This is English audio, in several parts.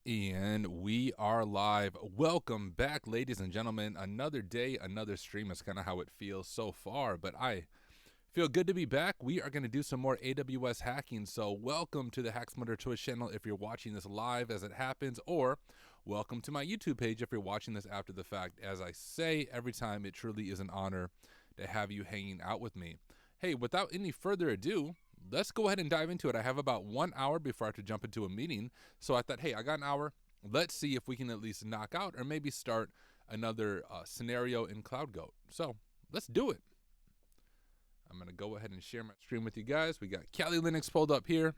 And we are live. Welcome back, ladies and gentlemen. Another day, another stream is kind of how it feels so far, but I feel good to be back. We are going to do some more AWS hacking. So welcome to the HackSmarter Twitch channel if you're watching this live as it happens, or welcome to my YouTube page if you're watching this after the fact. As I say every time, it truly is an honor to have you hanging out with me. Hey, without any further ado, let's go ahead and dive into it. I have about 1 hour before I have to jump into a meeting. So I thought, hey, I got an hour. Let's see if we can at least knock out or maybe start another scenario in CloudGoat. So let's do it. I'm going to go ahead and share my screen with you guys. We got Kali Linux pulled up here.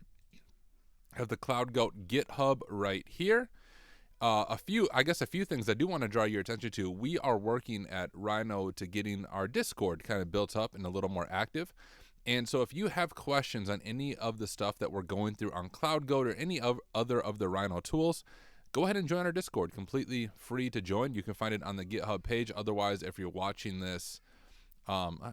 I have the CloudGoat GitHub right here. A few things I do want to draw your attention to. We are working at Rhino to getting our Discord kind of built up and a little more active. And so if you have questions on any of the stuff that we're going through on CloudGoat or any other of the Rhino tools, go ahead and join our Discord. Completely free to join. You can find it on the GitHub page. Otherwise, if you're watching this,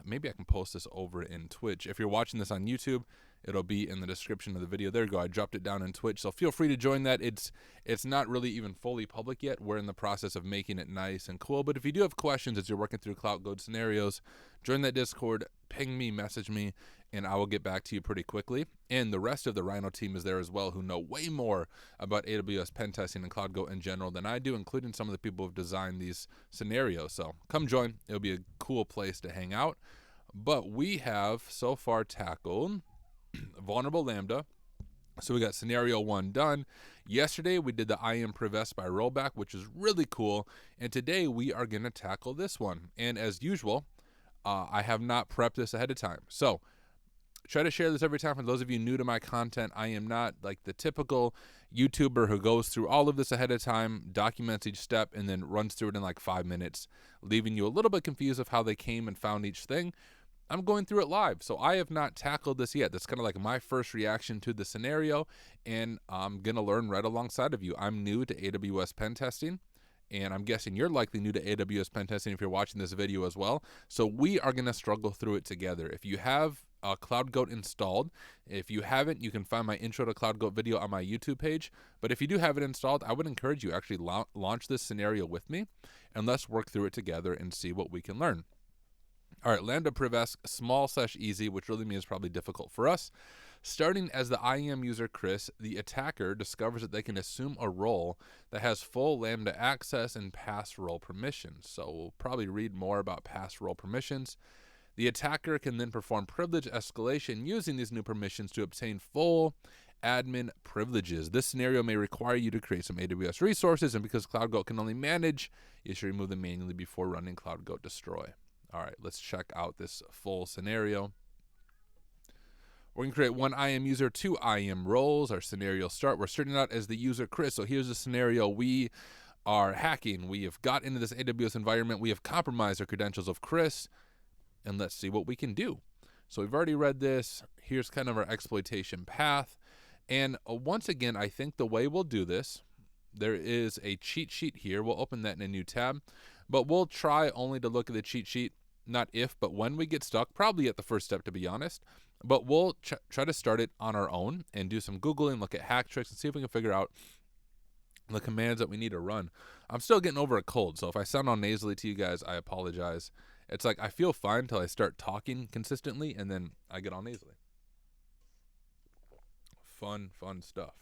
maybe I can post this over in Twitch. If you're watching this on YouTube, it'll be in the description of the video. There you go. I dropped it down in Twitch. So feel free to join that. It's not really even fully public yet. We're in the process of making it nice and cool. But if you do have questions as you're working through CloudGoat scenarios, join that Discord, ping me, message me, and I will get back to you pretty quickly. And the rest of the Rhino team is there as well, who know way more about AWS pen testing and CloudGoat in general than I do, including some of the people who've designed these scenarios. So come join. It'll be a cool place to hang out. But we have so far tackled vulnerable Lambda. So we got scenario 1 done. Yesterday we did the IAM Prevest by rollback, which is really cool. And today we are going to tackle this one. And as usual, I have not prepped this ahead of time. So try to share this every time. For those of you new to my content, I am not like the typical YouTuber who goes through all of this ahead of time, documents each step, and then runs through it in like 5 minutes, leaving you a little bit confused of how they came and found each thing. I'm going through it live, so I have not tackled this yet. That's kind of like my first reaction to the scenario, and I'm going to learn right alongside of you. I'm new to AWS pen testing, and I'm guessing you're likely new to AWS pen testing if you're watching this video as well. So we are going to struggle through it together. If you have CloudGoat installed, if you haven't, you can find my intro to CloudGoat video on my YouTube page. But if you do have it installed, I would encourage you actually launch this scenario with me, and let's work through it together and see what we can learn. All right, Lambda Prevest, small/easy, which really means probably difficult for us. Starting as the IAM user Chris, the attacker discovers that they can assume a role that has full Lambda access and pass role permissions. So we'll probably read more about pass role permissions. The attacker can then perform privilege escalation using these new permissions to obtain full admin privileges. This scenario may require you to create some AWS resources, and because CloudGoat can only manage, you should remove them manually before running CloudGoat destroy. All right, let's check out this full scenario. We're going to create 1 IAM user, 2 IAM roles. Our scenario start. We're starting out as the user Chris. So here's the scenario. We are hacking. We have got into this AWS environment. We have compromised the credentials of Chris. And let's see what we can do. So we've already read this. Here's kind of our exploitation path. And once again, I think the way we'll do this, there is a cheat sheet here. We'll open that in a new tab. But we'll try only to look at the cheat sheet, not if, but when we get stuck, probably at the first step, to be honest. But we'll try to start it on our own and do some Googling, look at hack tricks, and see if we can figure out the commands that we need to run. I'm still getting over a cold, so if I sound all nasally to you guys, I apologize. It's like I feel fine until I start talking consistently, and then I get all nasally. Fun stuff.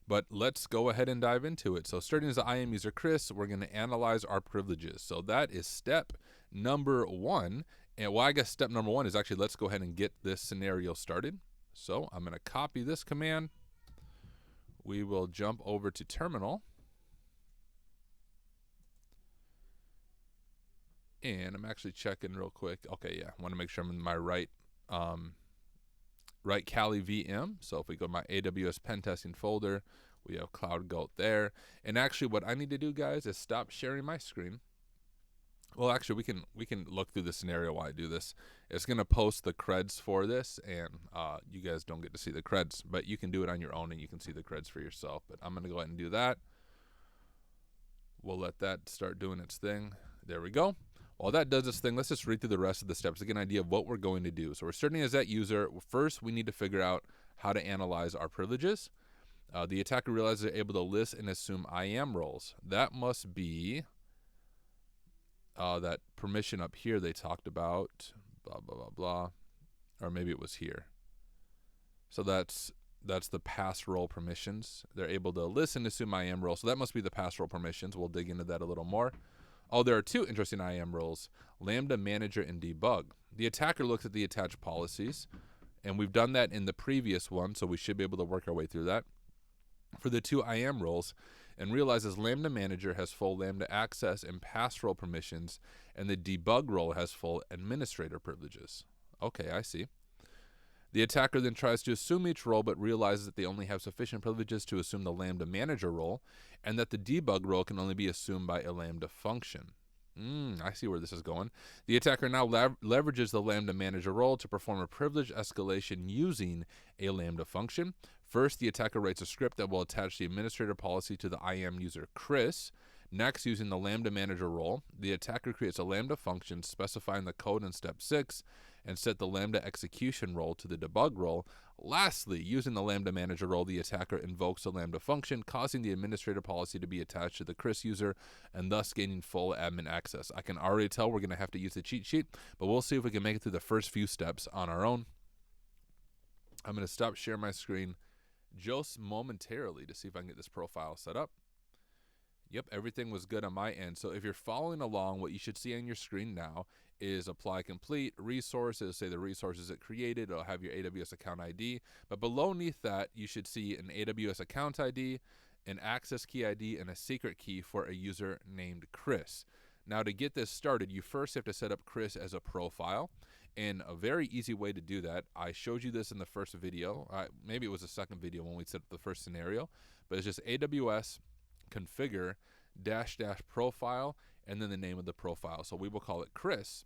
But let's go ahead and dive into it. So starting as the IAM user Chris, we're going to analyze our privileges. So that is step number 1. And well, I guess step number 1 is actually let's go ahead and get this scenario started. So I'm going to copy this command. We will jump over to terminal. And I'm actually checking real quick. Okay, yeah, I want to make sure I'm in my right Kali VM. So if we go to my AWS pen testing folder, we have CloudGoat there. And actually what I need to do, guys, is stop sharing my screen. Well, actually, we can look through the scenario while I do this. It's going to post the creds for this, and you guys don't get to see the creds, but you can do it on your own, and you can see the creds for yourself. But I'm going to go ahead and do that. We'll let that start doing its thing. There we go. While that does its thing, let's just read through the rest of the steps to get an idea of what we're going to do. So we're starting as that user. First, we need to figure out how to analyze our privileges. The attacker realizes they're able to list and assume IAM roles. That must be that permission up here they talked about, blah, blah, blah, blah. Or maybe it was here. So that's the pass role permissions. They're able to list and assume IAM role. So that must be the pass role permissions. We'll dig into that a little more. Oh, there are two interesting IAM roles, LambdaManager and debug. The attacker looks at the attached policies, and we've done that in the previous one, so we should be able to work our way through that. For the two IAM roles, and realizes LambdaManager has full Lambda access and pass role permissions, and the debug role has full administrator privileges. Okay, I see. The attacker then tries to assume each role, but realizes that they only have sufficient privileges to assume the LambdaManager role, and that the debug role can only be assumed by a Lambda function. I see where this is going. The attacker now leverages the LambdaManager role to perform a privilege escalation using a Lambda function. First, the attacker writes a script that will attach the administrator policy to the IAM user Chris. Next, using the LambdaManager role, the attacker creates a Lambda function specifying the code in step 6 and set the Lambda execution role to the debug role. Lastly, using the LambdaManager role, the attacker invokes a Lambda function, causing the administrator policy to be attached to the Chris user and thus gaining full admin access. I can already tell we're going to have to use the cheat sheet, but we'll see if we can make it through the first few steps on our own. I'm going to stop sharing my screen just momentarily to see if I can get this profile set up. Yep, everything was good on my end. So if you're following along, what you should see on your screen now is apply complete resources, say the resources it created. It'll have your AWS account ID. But beneath that, you should see an AWS account ID, an access key ID, and a secret key for a user named Chris. Now, to get this started, you first have to set up Chris as a profile. And a very easy way to do that, I showed you this in the first video. Maybe it was the second video when we set up the first scenario. But it's just AWS configure -- profile and then the name of the profile. So we will call it Chris.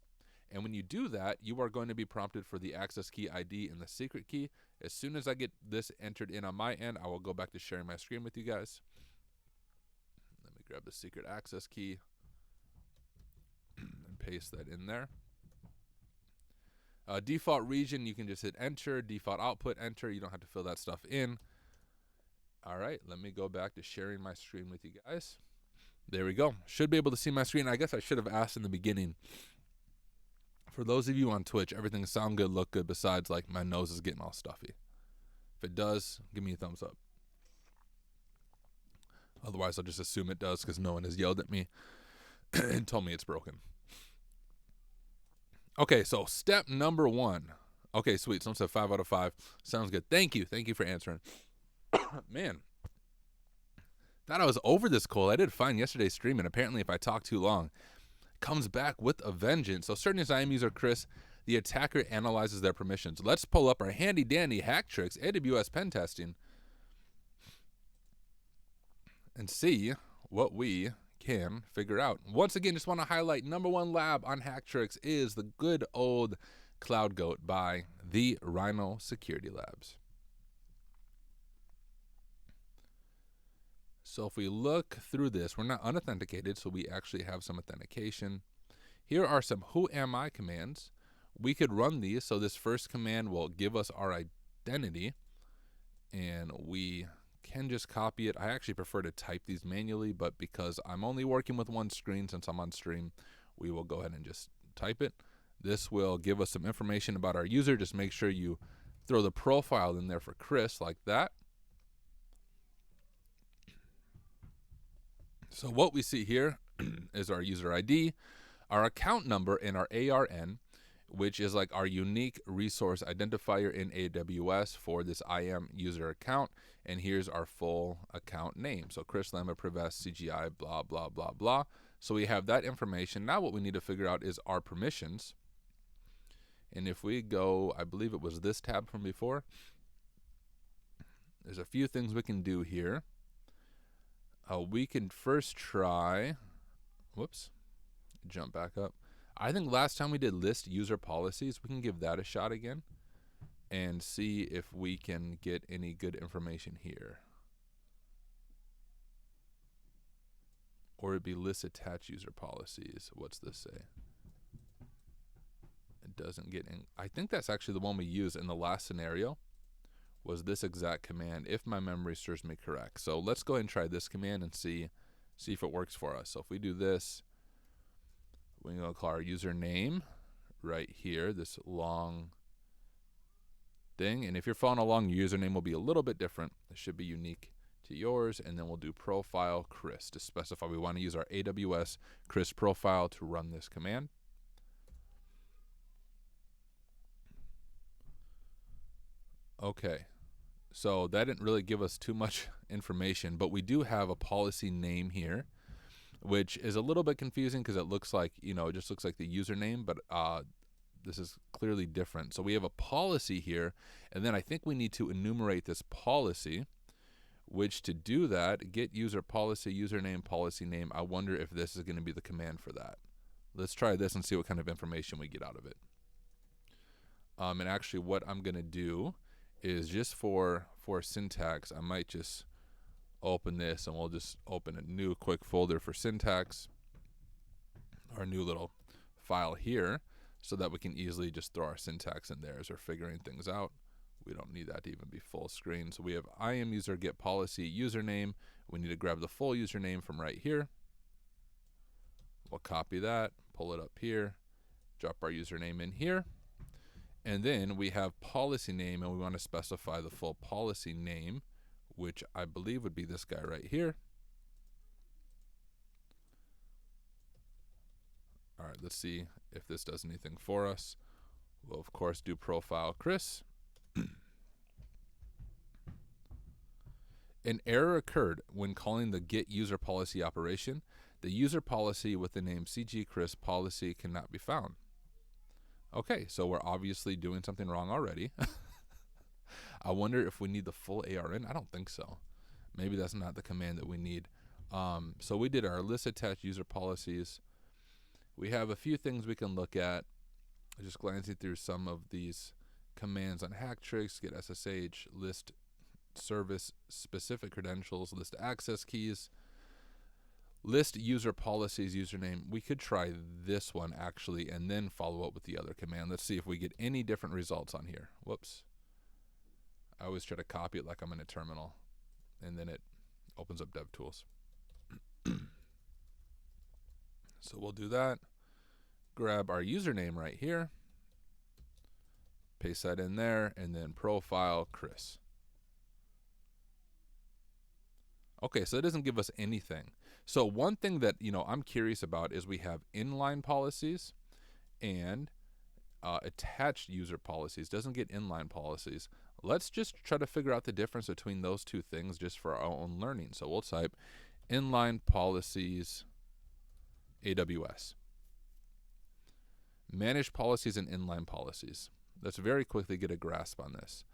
And when you do that, you are going to be prompted for the access key ID and the secret key. As soon as I get this entered in on my end, I will go back to sharing my screen with you guys. Let me grab the secret access key and paste that in there. Default region, you can just hit enter. Default output, enter. You don't have to fill that stuff in. All right, let me go back to sharing my screen with you guys. There we go. Should be able to see my screen. I guess I should have asked in the beginning. For those of you on Twitch, everything sound good, look good, besides like my nose is getting all stuffy. If it does, give me a thumbs up. Otherwise, I'll just assume it does because no one has yelled at me and told me it's broken. Okay, so step number 1. Okay, sweet. Someone said 5 out of 5. Sounds good. Thank you. Thank you for answering. Man, thought I was over this cold. I did fine yesterday's stream, and apparently if I talk too long, it comes back with a vengeance. So starting as IAM user Chris, the attacker analyzes their permissions. Let's pull up our handy-dandy hack tricks, AWS pen testing, and see what we can figure out. Once again, just want to highlight number 1 lab on hack tricks is the good old CloudGoat by the Rhino Security Labs. So if we look through this, we're not unauthenticated, so we actually have some authentication. Here are some who am I commands. We could run these, so this first command will give us our identity, and we can just copy it. I actually prefer to type these manually, but because I'm only working with one screen since I'm on stream, we will go ahead and just type it. This will give us some information about our user. Just make sure you throw the profile in there for Chris like that. So what we see here is our user ID, our account number, and our ARN, which is like our unique resource identifier in AWS for this IAM user account. And here's our full account name. So Chris Lambda Prevest CGI, blah, blah, blah, blah. So we have that information. Now what we need to figure out is our permissions. And if we go, I believe it was this tab from before, there's a few things we can do here. We can first try, jump back up. I think last time we did list user policies, we can give that a shot again and see if we can get any good information here. Or it'd be list attach user policies. What's this say? It doesn't get in. I think that's actually the one we used in the last scenario was this exact command, if my memory serves me correct. So let's go ahead and try this command and see if it works for us. So if we do this, we're going to call our username right here, this long thing. And if you're following along, your username will be a little bit different. It should be unique to yours. And then we'll do profile Chris to specify we want to use our AWS Chris profile to run this command. Okay, so that didn't really give us too much information, but we do have a policy name here, which is a little bit confusing because it looks like, it just looks like the username, but this is clearly different. So we have a policy here, and then I think we need to enumerate this policy, which to do that, get user policy, username, policy name. I wonder if this is going to be the command for that. Let's try this and see what kind of information we get out of it. And actually what I'm going to do is just for syntax, I might just open this and we'll just open a new quick folder for syntax, our new little file here, so that we can easily just throw our syntax in there as we're figuring things out. We don't need that to even be full screen. So we have IAM user get policy username. We need to grab the full username from right here. We'll copy that, pull it up here, drop our username in here. And then we have policy name, and we want to specify the full policy name, which I believe would be this guy right here. All right, let's see if this does anything for us. We'll, of course, do profile Chris. An error occurred when calling the get user policy operation. The user policy with the name CG Chris policy cannot be found. Okay, so we're obviously doing something wrong already. I wonder if we need the full ARN. I don't think so. Maybe that's not the command that we need. So we did our list attached user policies. We have a few things we can look at. Just glancing through some of these commands on Hacktricks, get SSH, list service specific credentials, list access keys, list user policies, username. We could try this one actually and then follow up with the other command. Let's see if we get any different results on here. Whoops. I always try to copy it like I'm in a terminal, and then it opens up DevTools. So we'll do that. Grab our username right here, paste that in there, and then profile Chris. Okay, so it doesn't give us anything. So one thing that I'm curious about is we have inline policies and attached user policies. Doesn't get inline policies. Let's just try to figure out the difference between those two things just for our own learning. So we'll type inline policies AWS. Manage policies and inline policies. Let's very quickly get a grasp on this.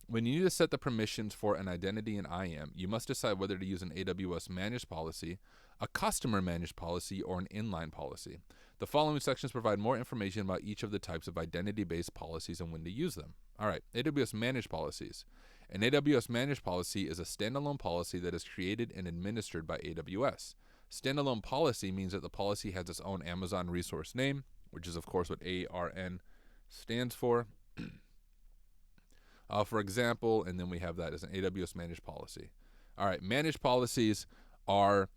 When you need to set the permissions for an identity in IAM, you must decide whether to use an AWS managed policy, a customer managed policy, or an inline policy. The following sections provide more information about each of the types of identity-based policies and when to use them. All right, AWS managed policies. An AWS managed policy is a standalone policy that is created and administered by AWS. Standalone policy means that the policy has its own Amazon resource name, which is of course what ARN stands for. For example, and then we have that as an AWS managed policy. All right, managed policies are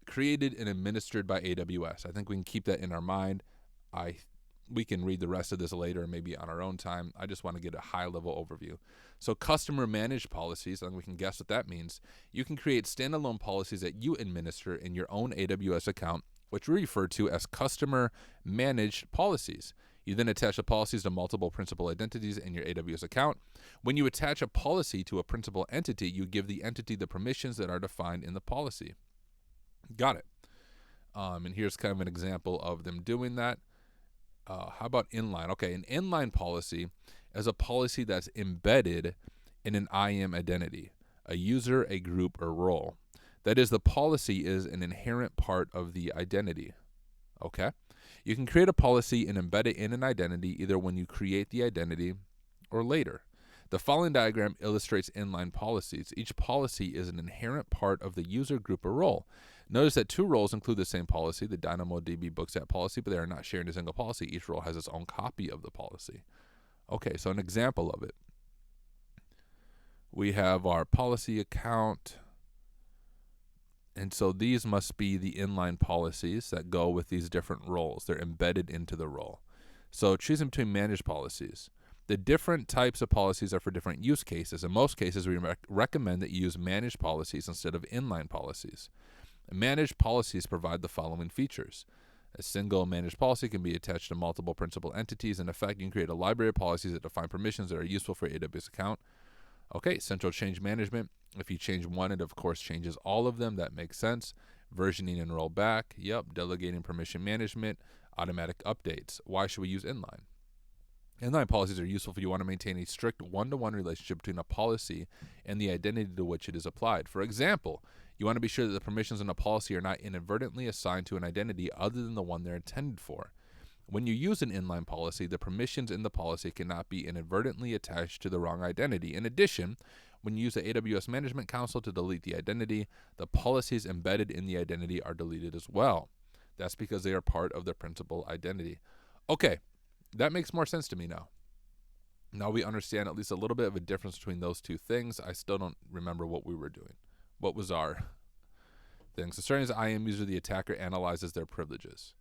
created and administered by AWS. I think we can keep that in our mind. We can read the rest of this later, maybe on our own time. I just want to get a high-level overview. So customer managed policies, I think we can guess what that means. You can create standalone policies that you administer in your own AWS account, which we refer to as customer managed policies. You then attach the policies to multiple principal identities in your AWS account. When you attach a policy to a principal entity, you give the entity the permissions that are defined in the policy. Got it. And here's kind of an example of them doing that. How about inline? Okay, an inline policy is a policy that's embedded in an IAM identity, a user, a group, or role. That is, the policy is an inherent part of the identity. Okay? You can create a policy and embed it in an identity either when you create the identity or later. The following diagram illustrates inline policies. Each policy is an inherent part of the user, group, or role. Notice that two roles include the same policy, the DynamoDB Bookset policy, but they are not sharing a single policy. Each role has its own copy of the policy. Okay, so an example of it. We have our policy account. And so these must be the inline policies that go with these different roles. They're embedded into the role. So choosing between managed policies. The different types of policies are for different use cases. In most cases, we recommend that you use managed policies instead of inline policies. Managed policies provide the following features. A single managed policy can be attached to multiple principal entities. In effect, you can create a library of policies that define permissions that are useful for your AWS account. Okay, central change management. If you change one, it of course changes all of them. That makes sense. Versioning and rollback. Yep. Delegating permission management. Automatic updates. Why should we use inline? Inline policies are useful if you want to maintain a strict one-to-one relationship between a policy and the identity to which it is applied. For example, you want to be sure that the permissions in a policy are not inadvertently assigned to an identity other than the one they're intended for. When you use an inline policy, the permissions in the policy cannot be inadvertently attached to the wrong identity. In addition, when you use the AWS Management Console to delete the identity, the policies embedded in the identity are deleted as well. That's because they are part of the principal identity. Okay, that makes more sense to me now. Now we understand at least a little bit of a difference between those two things. I still don't remember what we were doing. What was our thing? So starting as an IAM user, the attacker analyzes their privileges.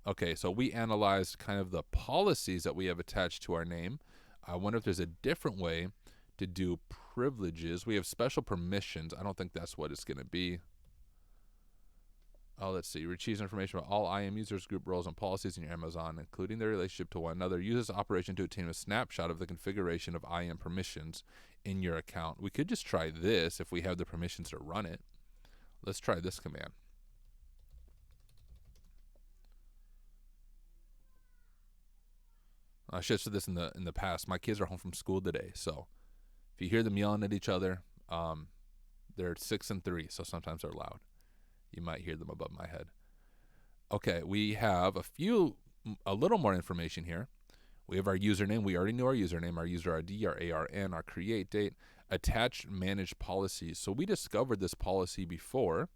Okay, so we analyzed kind of the policies that we have attached to our name. I wonder if there's a different way to do privileges. We have special permissions. I don't think that's what it's going to be. Oh, let's see. Retrieves information about all IAM users, group roles, and policies in your Amazon, including their relationship to one another. Use this operation to obtain a snapshot of the configuration of IAM permissions in your account. We could just try this if we have the permissions to run it. Let's try this command. I should have said this in the past. My kids are home from school today, so if you hear them yelling at each other, they're 6 and 3, so sometimes they're loud. You might hear them above my head. Okay, we have a little more information here. We have our username. We already know our username, our user ID, our ARN, our create date, attached managed policies. So we discovered this policy before,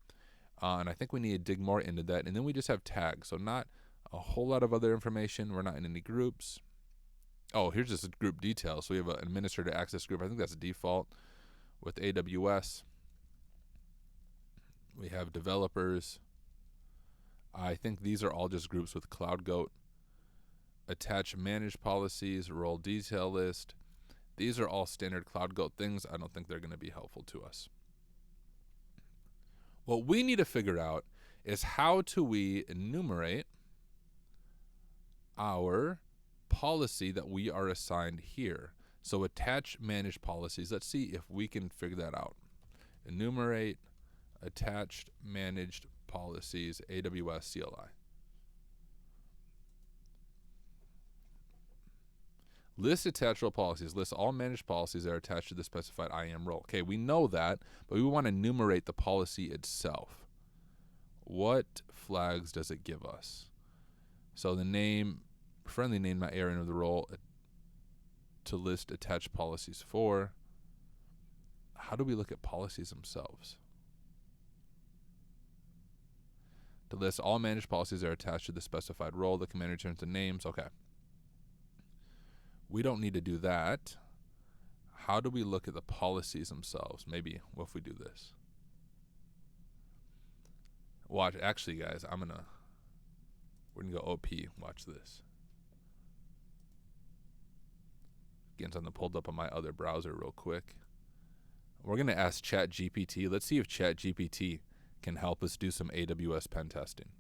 and I think we need to dig more into that. And then we just have tags, so not a whole lot of other information. We're not in any groups. Oh, here's just group details. So we have an administrator access group. I think that's default with AWS. We have developers. I think these are all just groups with CloudGoat. Attach managed policies, role detail list. These are all standard CloudGoat things. I don't think they're going to be helpful to us. What we need to figure out is how do we enumerate our policy that we are assigned here. So attach managed policies. Let's see if we can figure that out. Enumerate attached managed policies, AWS CLI. List attached role policies. List all managed policies that are attached to the specified IAM role. Okay, we know that, but we want to enumerate the policy itself. What flags does it give us? So the name, friendly name, not area of the role, to list attached policies for. How do we look at policies themselves? To list all managed policies that are attached to the specified role, the command returns the names. Okay. We don't need to do that. How do we look at the policies themselves? Maybe what if we do this? Watch, actually guys, we're gonna go OP, watch this. Getting something pulled up on my other browser real quick. We're gonna ask ChatGPT. Let's see if ChatGPT can help us do some AWS pen testing.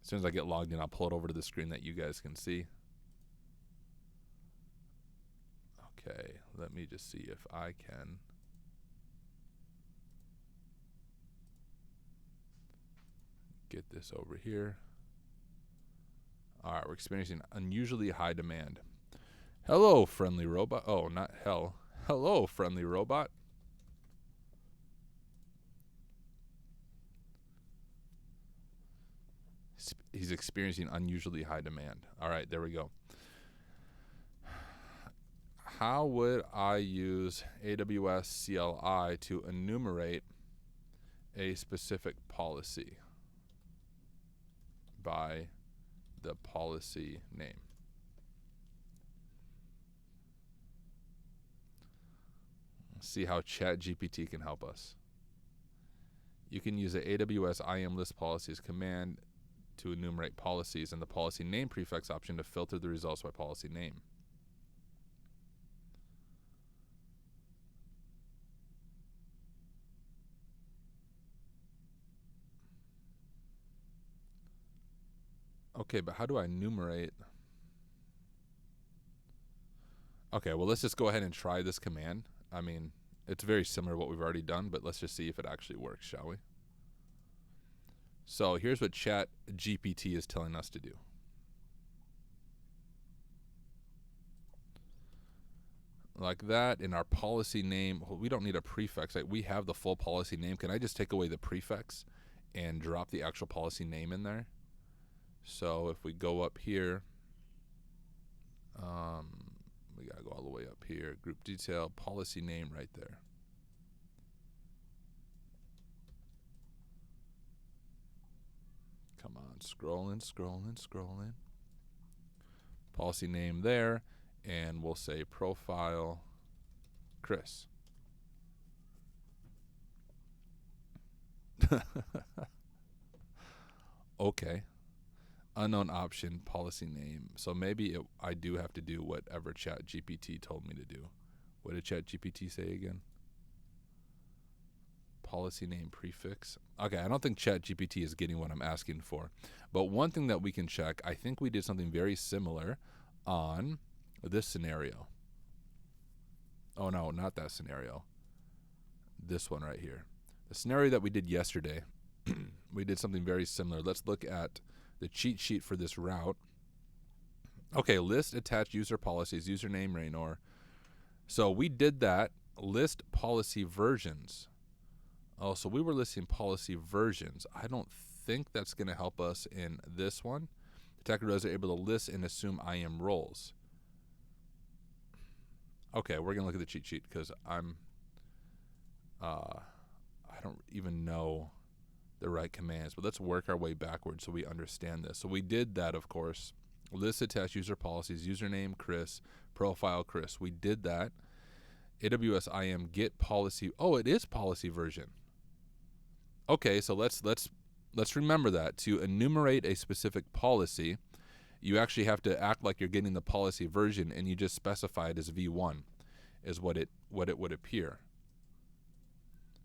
As soon as I get logged in, I'll pull it over to the screen that you guys can see. Okay, let me just see if I can. Get this over here. All right, we're experiencing unusually high demand. Hello, friendly robot. Oh, not hell. Hello, friendly robot. He's experiencing unusually high demand. All right, there we go. How would I use AWS CLI to enumerate a specific policy by the policy name? see how ChatGPT can help us. You can use the AWS IAM list policies command to enumerate policies and the policy name prefix option to filter the results by policy name. Okay, but how do I enumerate? Okay, well, let's just go ahead and try this command. I mean, it's very similar to what we've already done, but let's just see if it actually works, shall we? So here's what ChatGPT is telling us to do. Like that, in our policy name, we don't need a prefix. Like, we have the full policy name. Can I just take away the prefix and drop the actual policy name in there? So if we go up here, we gotta go all the way up here. Group detail, policy name right there. Come on, scrolling. Policy name there, and we'll say profile Chris. Okay. Unknown option, policy name. So maybe I do have to do whatever ChatGPT told me to do. What did ChatGPT say again? Policy name prefix. Okay, I don't think ChatGPT is getting what I'm asking for. But one thing that we can check, I think we did something very similar on this scenario. Oh no, not that scenario. This one right here. The scenario that we did yesterday, we did something very similar. Let's look at the cheat sheet for this route. Okay, list attached user policies, username Raynor. So we did that. List policy versions. Oh, so we were listing policy versions. I don't think that's going to help us in this one. Attacker rows are able to list and assume IAM roles. Okay, we're going to look at the cheat sheet because I don't even know the right commands, but let's work our way backwards so we understand this. So we did that, of course. List attached user policies, username Chris, profile Chris. We did that. AWS IAM get policy. Oh, it is policy version. Okay, so let's remember that to enumerate a specific policy, you actually have to act like you're getting the policy version, and you just specify it as V1, is what it would appear.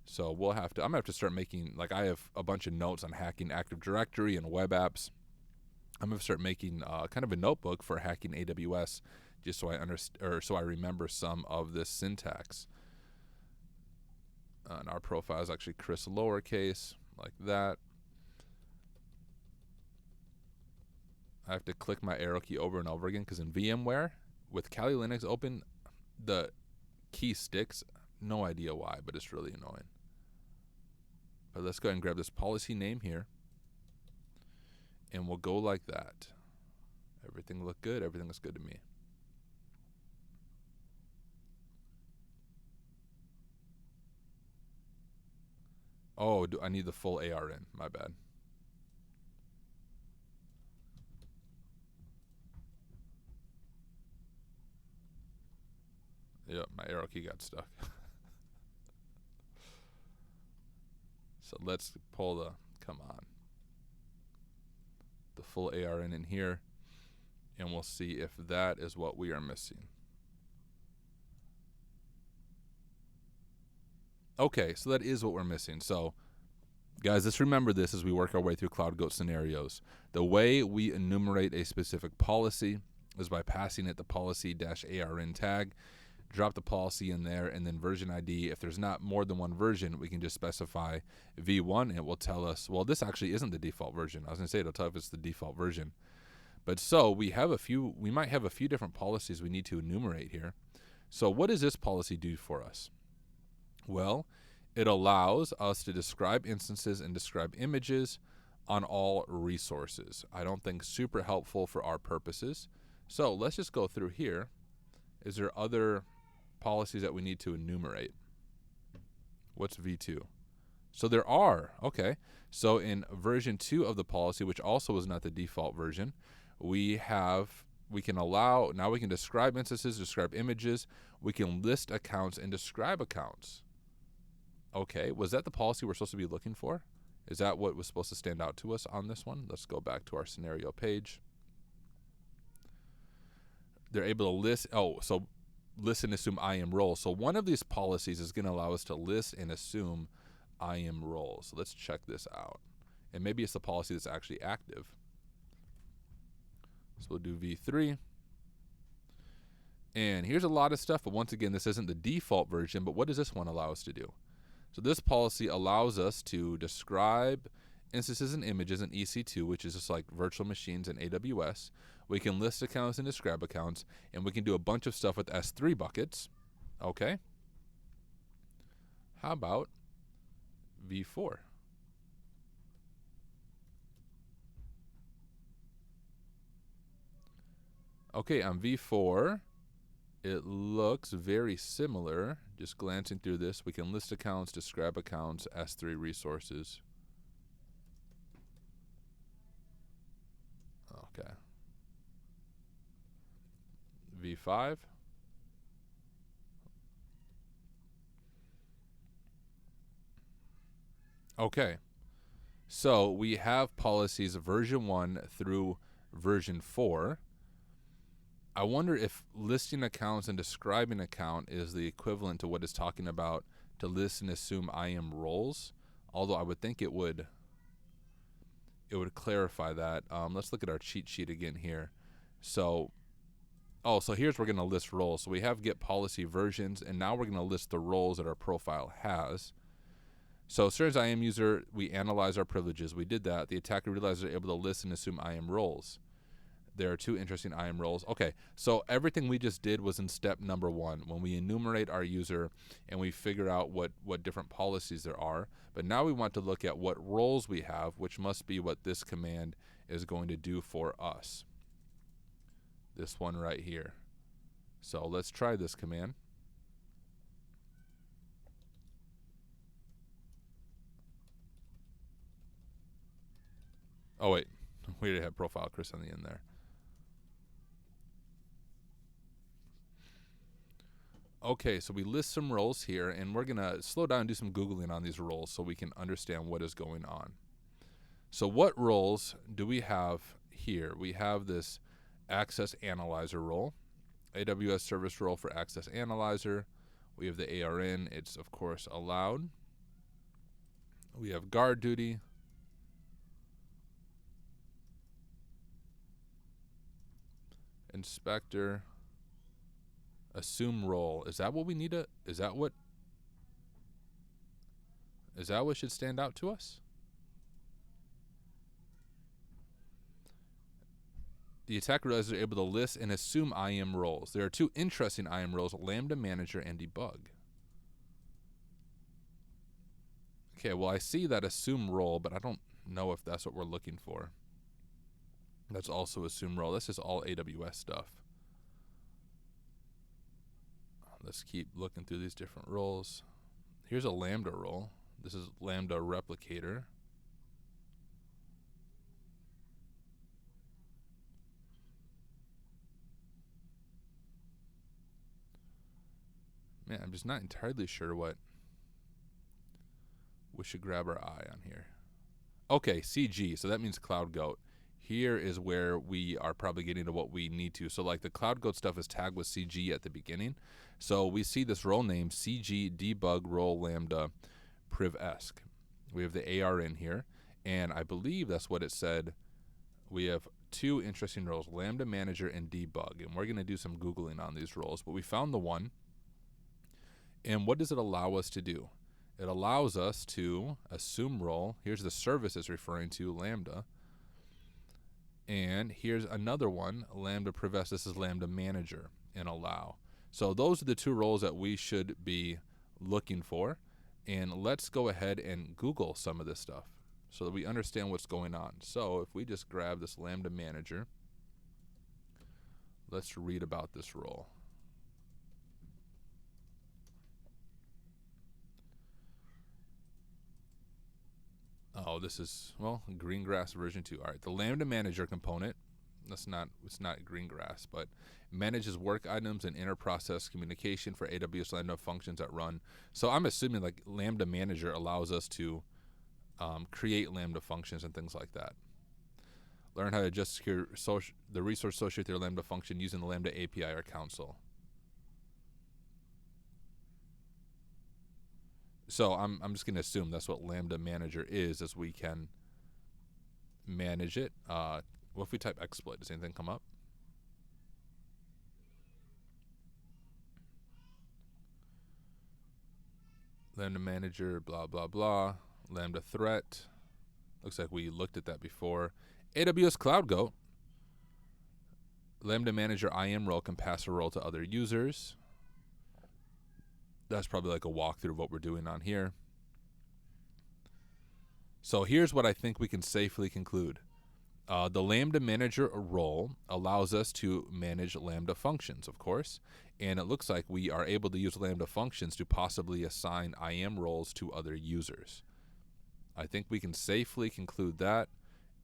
So we'll have to. I'm gonna have to start making, like, I have a bunch of notes on hacking Active Directory and web apps. I'm gonna start making kind of a notebook for hacking AWS, just so I understand, or so I remember some of this syntax. And our profile is actually Chris lowercase, like that. I have to click my arrow key over and over again because in VMware, with Kali Linux open, the key sticks. No idea why, but it's really annoying. But let's go ahead and grab this policy name here. And we'll go like that. Everything looked good. Everything looks good to me. Oh, I need the full ARN. My bad. Yep, my arrow key got stuck. So let's pull the, come on, the full ARN in here, and we'll see if that is what we are missing. Okay, so that is what we're missing. So, guys, let's remember this as we work our way through CloudGoat scenarios. The way we enumerate a specific policy is by passing it the policy-ARN tag, drop the policy in there, and then version ID. If there's not more than one version, we can just specify V1, and it will tell us, well, this actually isn't the default version. I was going to say it'll tell if it's the default version. But so we might have a few different policies we need to enumerate here. So what does this policy do for us? Well, it allows us to describe instances and describe images on all resources. I don't think super helpful for our purposes. So let's just go through here. Is there other policies that we need to enumerate? What's V2? So there are. Okay. So in version 2 of the policy, which also is not the default version, we We can allow, now we can describe instances, describe images. We can list accounts and describe accounts. Okay, was that the policy we're supposed to be looking for? Is that what was supposed to stand out to us on this one? Let's go back to our scenario page. They're able to list, so list and assume IAM roles. So one of these policies is going to allow us to list and assume IAM roles. So let's check this out. And maybe it's the policy that's actually active. So we'll do V3. And here's a lot of stuff, but once again, this isn't the default version, but what does this one allow us to do? So this policy allows us to describe instances and images in EC2, which is just like virtual machines in AWS. We can list accounts and describe accounts, and we can do a bunch of stuff with S3 buckets. Okay. How about V4? Okay, on V4, it looks very similar. Just glancing through this, we can list accounts, describe accounts, S3 resources. Okay. V5. Okay. So we have policies version 1 through version 4. I wonder if listing accounts and describing account is the equivalent to what it's talking about to list and assume IAM roles. Although I would think it would clarify that. Let's look at our cheat sheet again here. So here's we're going to list roles. So we have get policy versions, and now we're going to list the roles that our profile has. So as soon as IAM user, we analyze our privileges. We did that. The attacker realized they're able to list and assume IAM roles. There are 2 interesting IAM roles. Okay, so everything we just did was in step number 1, when we enumerate our user and we figure out what different policies there are. But now we want to look at what roles we have, which must be what this command is going to do for us. This one right here. So let's try this command. Oh wait, we already have profile Chris on the end there. Okay, so we list some roles here, and we're going to slow down and do some Googling on these roles so we can understand what is going on. So what roles do we have here? We have this Access Analyzer role, AWS Service role for Access Analyzer. We have the ARN. It's, of course, allowed. We have Guard Duty. Inspector. Assume role. Is that what we need to, is that what should stand out to us? The attacker is able to list and assume IAM roles. There are 2 interesting IAM roles, LambdaManager and Debug. Okay, well, I see that assume role, but I don't know if that's what we're looking for. That's also assume role. This is all AWS stuff. Let's keep looking through these different roles. Here's a Lambda role. This is Lambda Replicator. Man, I'm just not entirely sure what we should grab our eye on here. Okay, CG, so that means CloudGoat. Here is where we are probably getting to what we need to. So like the CloudGoat stuff is tagged with CG at the beginning. So we see this role name, CG debug role lambda privesc. We have the AR in here, and I believe that's what it said. We have 2 interesting roles, LambdaManager and Debug, and we're going to do some Googling on these roles. But we found the one, and what does it allow us to do? It allows us to assume role. Here's the service it's referring to, Lambda. And here's another one, Lambda Privesc. This is LambdaManager and allow. So those are the 2 roles that we should be looking for. And let's go ahead and Google some of this stuff so that we understand what's going on. So if we just grab this LambdaManager, let's read about this role. Oh, this is, well, Greengrass version 2. All right, the LambdaManager component, it's not green grass, but manages work items and inter-process communication for AWS Lambda functions that run. So I'm assuming like LambdaManager allows us to create Lambda functions and things like that. Learn how to just secure the resource associated with your Lambda function using the Lambda API or console. So I'm just going to assume that's what LambdaManager is, as we can manage it. What if we type exploit? Does anything come up? LambdaManager, blah, blah, blah. Lambda threat. Looks like we looked at that before. AWS CloudGoat. LambdaManager IAM role can pass a role to other users. That's probably like a walkthrough of what we're doing on here. So here's what I think we can safely conclude. The LambdaManager role allows us to manage Lambda functions, of course, and it looks like we are able to use Lambda functions to possibly assign IAM roles to other users. I think we can safely conclude that,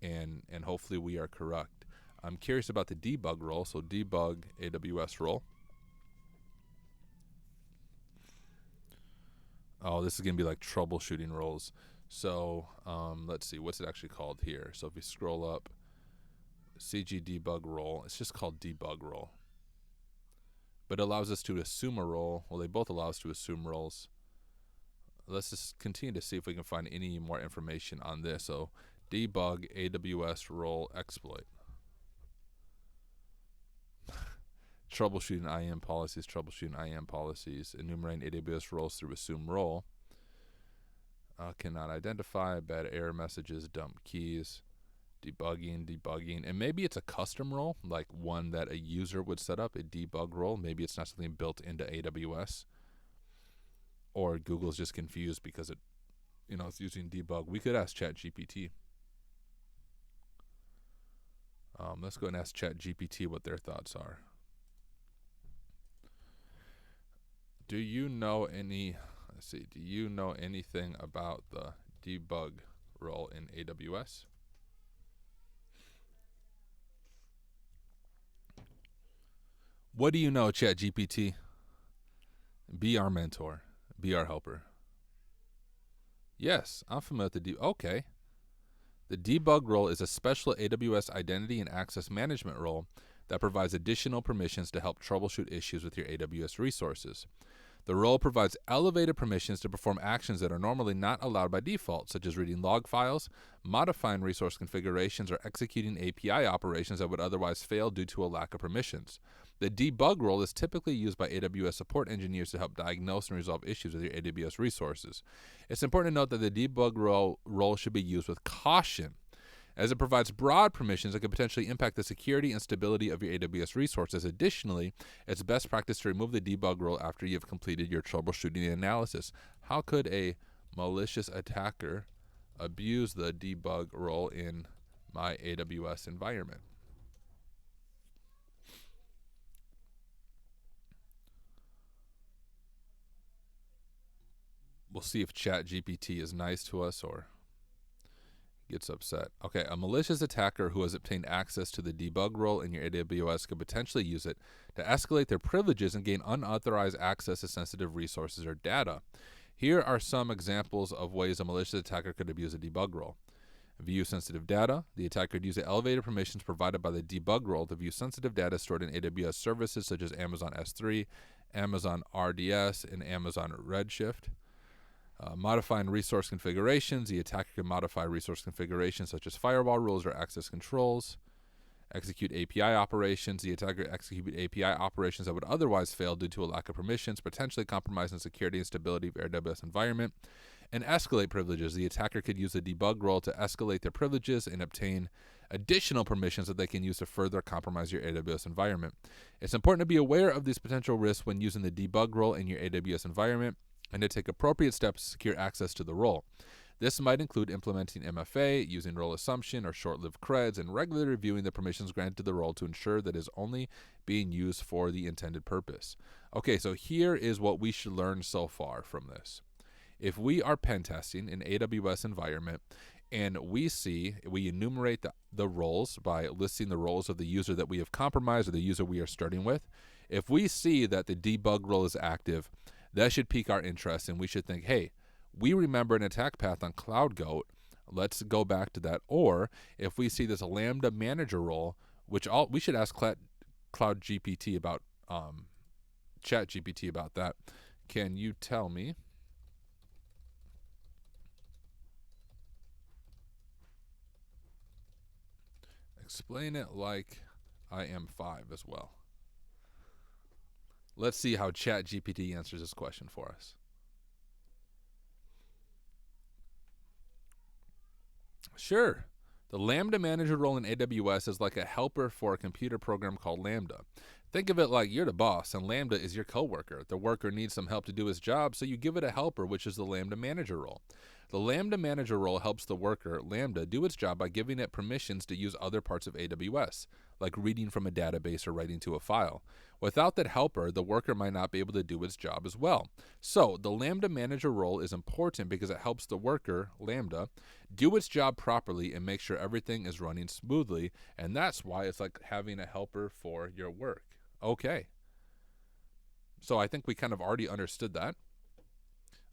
and hopefully we are correct. I'm curious about the debug role, so debug AWS role. Oh, this is going to be like troubleshooting roles. So let's see, what's it actually called here? So if we scroll up, CG debug role, it's just called debug role. But it allows us to assume a role. Well, they both allow us to assume roles. Let's just continue to see if we can find any more information on this. So debug AWS role exploit. Troubleshooting IAM policies, enumerating AWS roles through assume role. Cannot identify, bad error messages, dump keys, debugging. And maybe it's a custom role, like one that a user would set up, a debug role. Maybe it's not something built into AWS. Or Google's just confused because it's using debug. We could ask ChatGPT. Let's go and ask ChatGPT what their thoughts are. Do you know anything about the debug role in AWS? What do you know, ChatGPT? Be our mentor. Be our helper. Yes, I'm familiar with the okay. The debug role is a special AWS identity and access management role that provides additional permissions to help troubleshoot issues with your AWS resources. The role provides elevated permissions to perform actions that are normally not allowed by default, such as reading log files, modifying resource configurations, or executing API operations that would otherwise fail due to a lack of permissions. The debug role is typically used by AWS support engineers to help diagnose and resolve issues with your AWS resources. It's important to note that the debug role should be used with caution, as it provides broad permissions that could potentially impact the security and stability of your AWS resources. Additionally, it's best practice to remove the debug role after you've completed your troubleshooting analysis. How could a malicious attacker abuse the debug role in my AWS environment? We'll see if ChatGPT is nice to us or gets upset. Okay, a malicious attacker who has obtained access to the debug role in your AWS could potentially use it to escalate their privileges and gain unauthorized access to sensitive resources or data. Here are some examples of ways a malicious attacker could abuse a debug role. View sensitive data. The attacker could use the elevated permissions provided by the debug role to view sensitive data stored in AWS services such as Amazon S3, Amazon RDS, and Amazon Redshift. Modifying resource configurations. The attacker can modify resource configurations such as firewall rules or access controls. Execute API operations. The attacker can execute API operations that would otherwise fail due to a lack of permissions, potentially compromising security and stability of your AWS environment. And escalate privileges. The attacker could use the debug role to escalate their privileges and obtain additional permissions that they can use to further compromise your AWS environment. It's important to be aware of these potential risks when using the debug role in your AWS environment and to take appropriate steps to secure access to the role. This might include implementing MFA, using role assumption or short-lived creds, and regularly reviewing the permissions granted to the role to ensure that it is only being used for the intended purpose. Okay, so here is what we should learn so far from this. If we are pen testing an AWS environment and we enumerate the roles by listing the roles of the user that we have compromised or the user we are starting with. If we see that the debug role is active, that should pique our interest, and we should think, hey, we remember an attack path on CloudGoat. Let's go back to that. Or if we see this LambdaManager role, we should ask CloudGPT about, ChatGPT about that. Can you tell me explain it like I am 5 as well? Let's see how ChatGPT answers this question for us. Sure. The LambdaManager role in AWS is like a helper for a computer program called Lambda. Think of it like you're the boss and Lambda is your coworker. The worker needs some help to do his job, so you give it a helper, which is the LambdaManager role. The LambdaManager role helps the worker, Lambda, do its job by giving it permissions to use other parts of AWS, like reading from a database or writing to a file. Without that helper, the worker might not be able to do its job as well. So, the LambdaManager role is important because it helps the worker, Lambda, do its job properly and make sure everything is running smoothly, and that's why it's like having a helper for your work. Okay. So I think we kind of already understood that.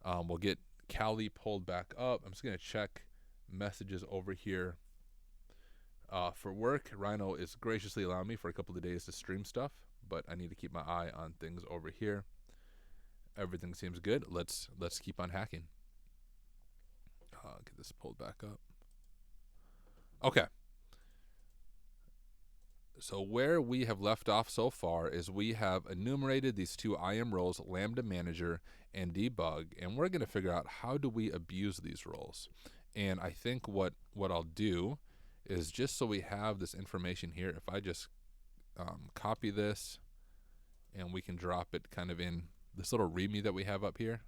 We'll get Callie pulled back up. I'm just going to check messages over here. For work, Rhino is graciously allowing me for a couple of days to stream stuff, but I need to keep my eye on things over here. Everything seems good. Let's keep on hacking. Get this pulled back up. Okay. So where we have left off so far is we have enumerated these two IAM roles, LambdaManager and debug, and we're going to figure out how do we abuse these roles. And I think what I'll do is, just so we have this information here, if I just copy this and we can drop it kind of in this little README that we have up here.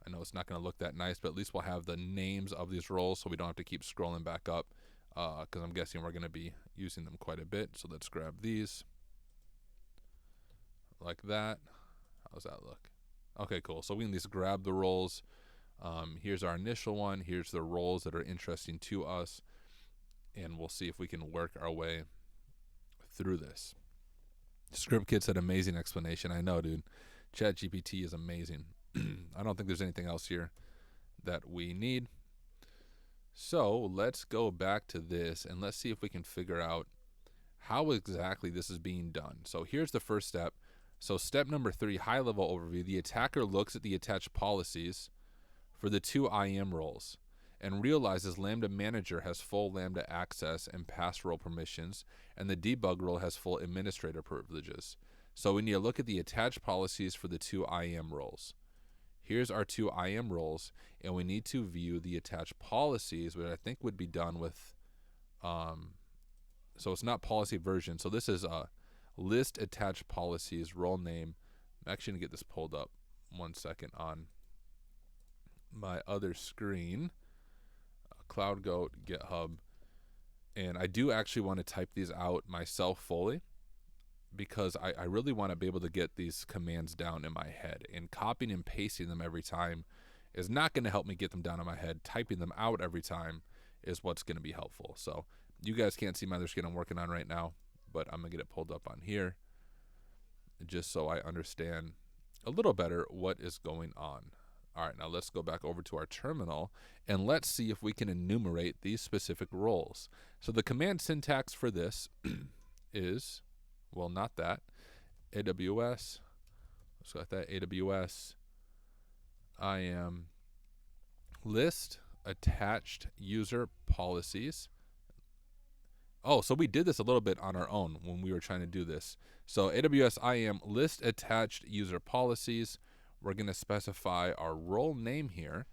I know it's not going to look that nice, but at least we'll have the names of these roles so we don't have to keep scrolling back up, because I'm guessing we're going to be using them quite a bit. So let's grab these like that. How's that look? Okay, cool. So we can just grab the roles. Here's our initial one. Here's the roles that are interesting to us, and we'll see if we can work our way through this. ScriptKit said amazing explanation. I know, dude. ChatGPT is amazing. I don't think there's anything else here that we need. So let's go back to this and let's see if we can figure out how exactly this is being done. So here's the first step. So step number 3, high-level overview. The attacker looks at the attached policies for the two IAM roles and realizes LambdaManager has full Lambda access and pass role permissions, and the debug role has full administrator privileges. So we need to look at the attached policies for the two IAM roles. Here's our two IAM roles, and we need to view the attached policies, which I think would be done with, so it's not policy version. So this is list attached policies, role name. I'm actually going to get this pulled up 1 second on my other screen. CloudGoat, GitHub. And I do actually want to type these out myself fully, because I really want to be able to get these commands down in my head, and copying and pasting them every time is not going to help me get them down in my head. Typing them out every time is what's going to be helpful. So you guys can't see my other screen I'm working on right now, but I'm going to get it pulled up on here just so I understand a little better what is going on. All right, now let's go back over to our terminal and let's see if we can enumerate these specific roles. So the command syntax for this is, well, not that. AWS. Let's got that. AWS IAM list attached user policies. Oh, so we did this a little bit on our own when we were trying to do this. So AWS IAM list attached user policies. We're going to specify our role name here,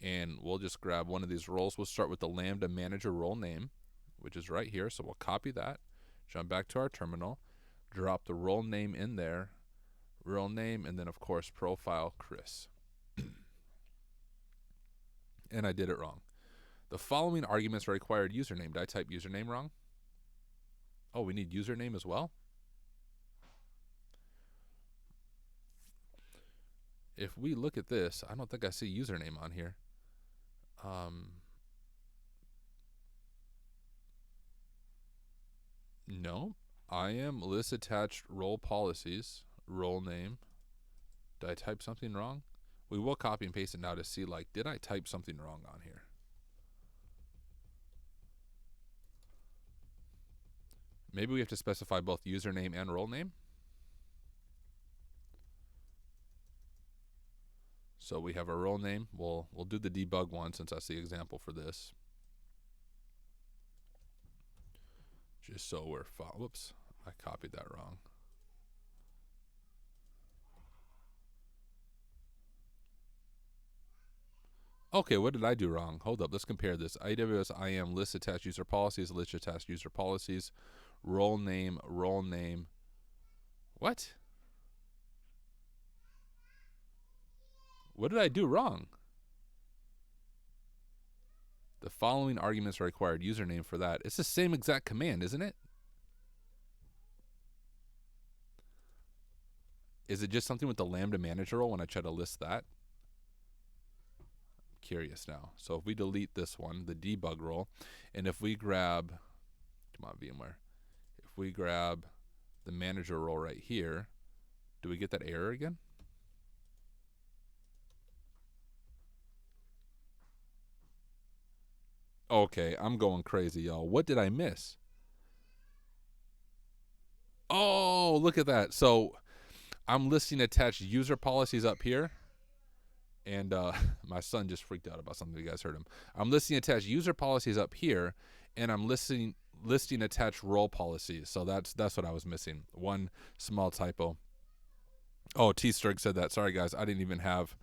and we'll just grab one of these roles. We'll start with the LambdaManager role name, which is right here. So we'll copy that, jump back to our terminal, drop the role name in there, role name, and then, of course, profile Chris. And I did it wrong. The following arguments are required username. Did I type username wrong? Oh, we need username as well? If we look at this, I don't think I see username on here. No. IAM list attached role policies, role name. Did I type something wrong? We will copy and paste it now to see, like, did I type something wrong on here? Maybe we have to specify both username and role name. So we have a role name. We'll do the debug one since that's the example for this. Just so we're whoops, I copied that wrong. Okay, what did I do wrong? Hold up, let's compare this. AWS IAM list attached user policies, list attached user policies, role name, role name. What? What did I do wrong? The following arguments are required. Username for that. It's the same exact command, isn't it? Is it just something with the LambdaManager role when I try to list that? I'm curious now. So if we delete this one, the debug role, and if we grab, come on VMware, if we grab the manager role right here, do we get that error again? Okay, I'm going crazy, y'all. What did I miss? Oh, look at that. So I'm listing attached user policies up here. And my son just freaked out about something. You guys heard him. I'm listing attached user policies up here, and I'm listing attached role policies. So that's what I was missing. One small typo. Oh, T Sturg said that. Sorry guys, I didn't even have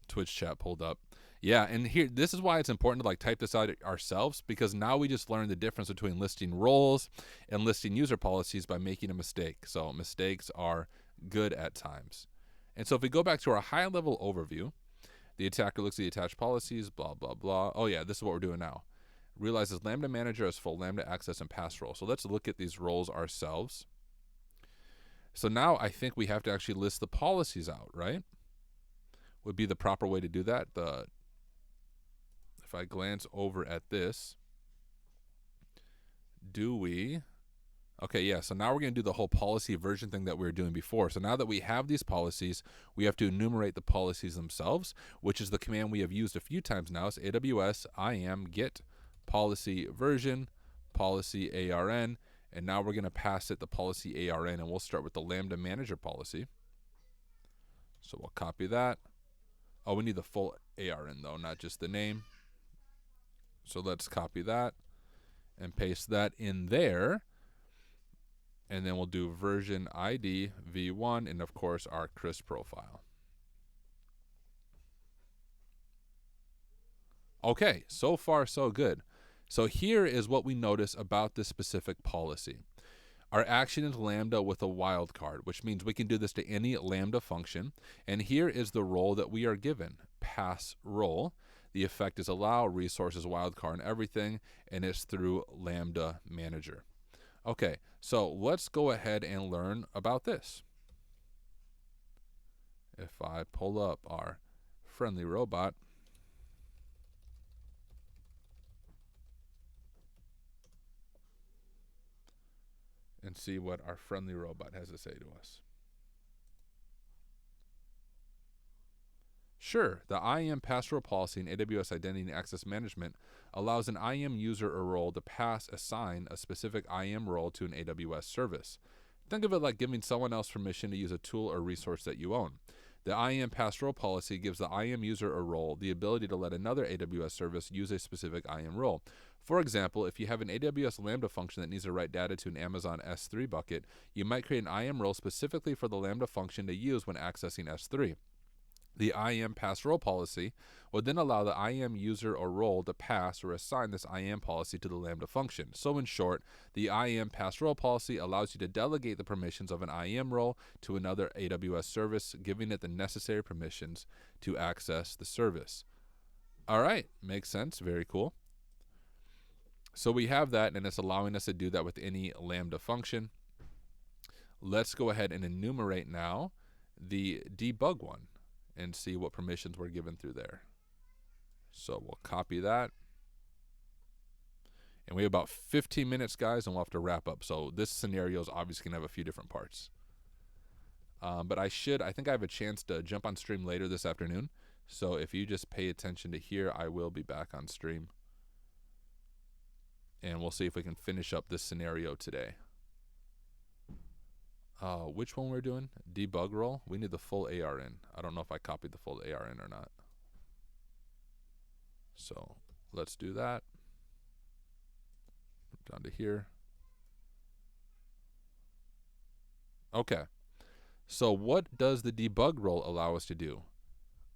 Twitch chat pulled up. Yeah, and here this is why it's important to like type this out ourselves, because now we just learned the difference between listing roles and listing user policies by making a mistake. So mistakes are good at times. And so if we go back to our high-level overview, the attacker looks at the attached policies, blah, blah, blah. Oh, yeah, this is what we're doing now. Realizes LambdaManager has full Lambda access and pass role. So let's look at these roles ourselves. So now I think we have to actually list the policies out, right? Would be the proper way to do that. If I glance over at this, do we... Okay, yeah, so now we're going to do the whole policy version thing that we were doing before. So now that we have these policies, we have to enumerate the policies themselves, which is the command we have used a few times now. It's AWS IAM get policy version, policy ARN, and now we're going to pass it the policy ARN, and we'll start with the LambdaManager policy. So we'll copy that. Oh, we need the full ARN, though, not just the name. So let's copy that and paste that in there. And then we'll do version ID v1 and, of course, our CRIS profile. Okay, so far so good. So here is what we notice about this specific policy. Our action is Lambda with a wildcard, which means we can do this to any Lambda function. And here is the role that we are given, pass role. The effect is allow, resources, wildcard, and everything, and it's through LambdaManager. Okay, so let's go ahead and learn about this. If I pull up our friendly robot, and see what our friendly robot has to say to us. Sure, the IAM pastoral policy in AWS Identity and Access Management allows an IAM user or role to assign a specific IAM role to an AWS service. Think of it like giving someone else permission to use a tool or resource that you own. The IAM pastoral policy gives the IAM user or role the ability to let another AWS service use a specific IAM role. For example, if you have an AWS Lambda function that needs to write data to an Amazon S3 bucket, you might create an IAM role specifically for the Lambda function to use when accessing S3. The IAM pass role policy would then allow the IAM user or role to pass or assign this IAM policy to the Lambda function. So in short, the IAM pass role policy allows you to delegate the permissions of an IAM role to another AWS service, giving it the necessary permissions to access the service. All right, makes sense. Very cool. So we have that, and it's allowing us to do that with any Lambda function. Let's go ahead and enumerate now the debug one and see what permissions were given through there. So we'll copy that. And we have about 15 minutes, guys, and we'll have to wrap up. So this scenario is obviously going to have a few different parts. But I think I have a chance to jump on stream later this afternoon. So if you just pay attention to here, I will be back on stream. And we'll see if we can finish up this scenario today. Which one we're doing? Debug roll. We need the full ARN. I don't know if I copied the full ARN or not. So let's do that. Down to here. Okay. So what does the debug roll allow us to do?